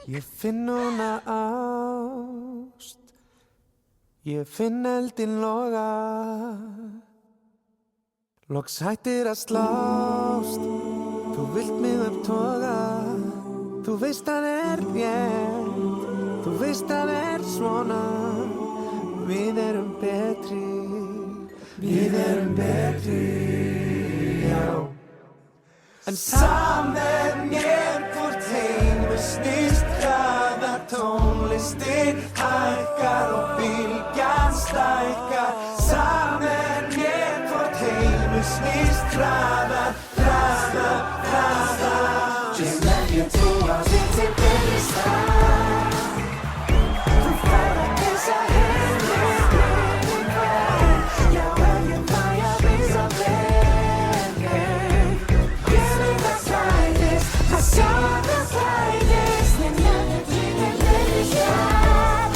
Ég finn núna ást, ég finn eldin loga. Loks hættir að slást, þú vilt mig upptoga. Þú veist að er rétt, þú veist að er svona. Við erum betri, já. En saman mér hvort heimur snýst, hraðar tónlistin hækkar og bylgjan stækkar. Saman mér hvort heimur snýst, hraðar. Sem ekki trúa þig til betri stað. Þú færð að kissa heiminn veg. Já, ég fæ að vísa veg. Gerum það slæðist, það sjá það slæðist. Men jag vet inte betri stað.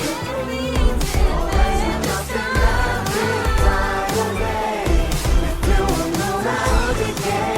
Og einn áttur að vita og vei. Við fljúum núna út í geim.